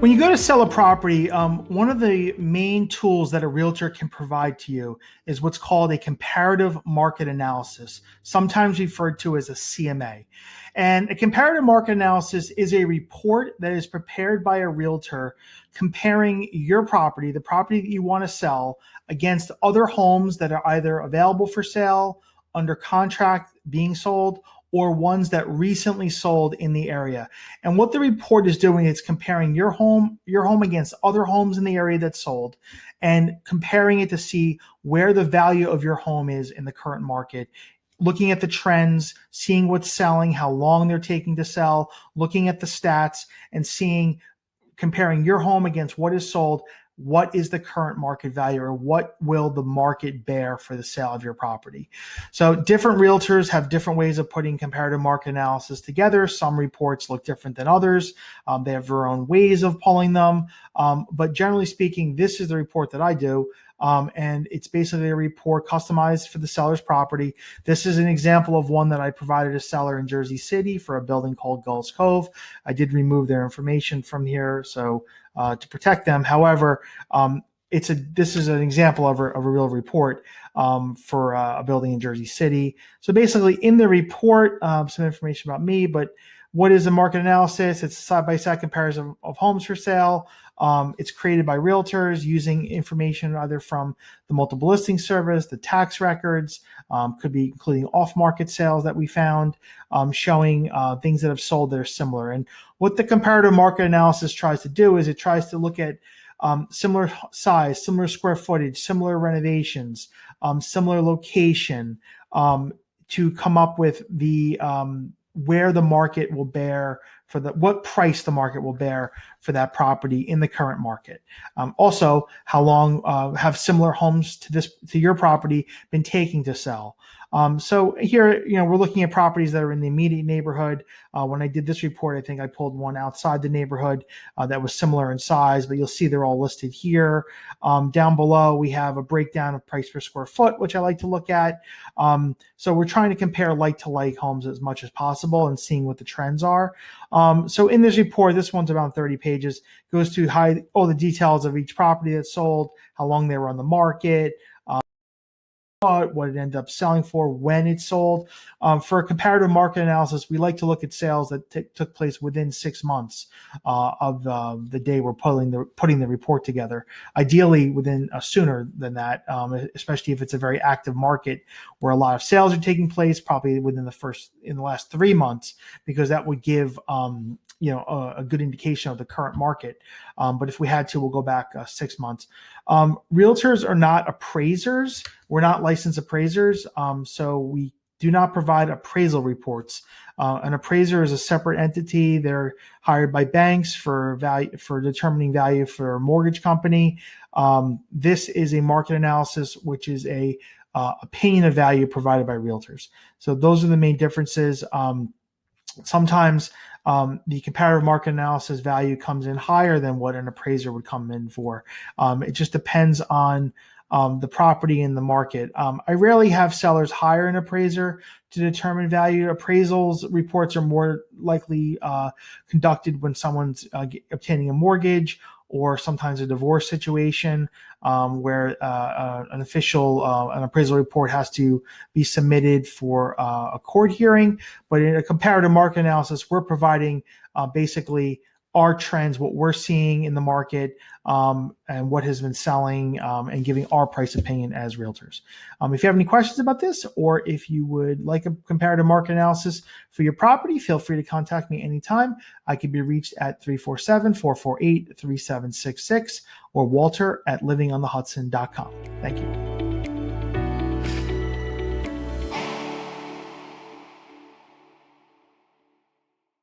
When you go to sell a property, one of the main tools that a realtor can provide to you is what's called a comparative market analysis, sometimes referred to as a CMA. And a comparative market analysis is a report that is prepared by a realtor comparing your property, the property that you want to sell, against other homes that are either available for sale, under contract, being sold, or ones that recently sold in the area. And what the report is doing is comparing your home against other homes in the area that sold, and comparing it to see where the value of your home is in the current market, looking at the trends, seeing what's selling, how long they're taking to sell, looking at the stats and comparing your home against what is sold. What is the current market value, or what will the market bear for the sale of your property? So different realtors have different ways of putting comparative market analysis together. Some reports look different than others. They have their own ways of pulling them. But generally speaking, this is the report that I do. And it's basically a report customized for the seller's property. This is an example of one that I provided a seller in Jersey City for a building called Gulls Cove. I did remove their information from here to protect them. However, this is an example of a real report for a building in Jersey City. So basically in the report, some information about me, but what is a market analysis? It's a side-by-side comparison of homes for sale. It's created by realtors using information either from the multiple listing service, the tax records, could be including off-market sales that we found, showing things that have sold that are similar. And what the comparative market analysis tries to do is it tries to look at similar size, similar square footage, similar renovations, similar location, to come up with the where the market will bear for what price the market will bear for that property in the current market. Also, how long have similar homes to your property been taking to sell? So here, we're looking at properties that are in the immediate neighborhood. When I did this report, I think I pulled one outside the neighborhood that was similar in size, but you'll see they're all listed here. Down below, we have a breakdown of price per square foot, which I like to look at. So we're trying to compare like-to-like homes as much as possible and seeing what the trends are. So in this report, this one's about 30 pages, goes through all the details of each property that's sold, how long they were on the market, what it ended up selling for, when it sold. For a comparative market analysis, we like to look at sales that took place within 6 months of the day we're putting the report together. Ideally, within sooner than that, especially if it's a very active market where a lot of sales are taking place, probably in the last 3 months, because that would give a good indication of the current market. But if we had to, we'll go back 6 months. Realtors are not appraisers. We're not licensed appraisers. So we do not provide appraisal reports. An appraiser is a separate entity. They're hired by banks for determining value for a mortgage company. This is a market analysis, which is a opinion of value provided by realtors. So those are the main differences. Sometimes the comparative market analysis value comes in higher than what an appraiser would come in for. It just depends on the property in the market. I rarely have sellers hire an appraiser to determine value. Appraisals reports are more likely conducted when someone's obtaining a mortgage, or sometimes a divorce situation where an appraisal report has to be submitted for a court hearing. But in a comparative market analysis, we're providing basically our trends, what we're seeing in the market, and what has been selling, and giving our price opinion as realtors. If you have any questions about this, or if you would like a comparative market analysis for your property, feel free to contact me anytime. I can be reached at 347-448-3766 or Walter at livingonthehudson.com. Thank you.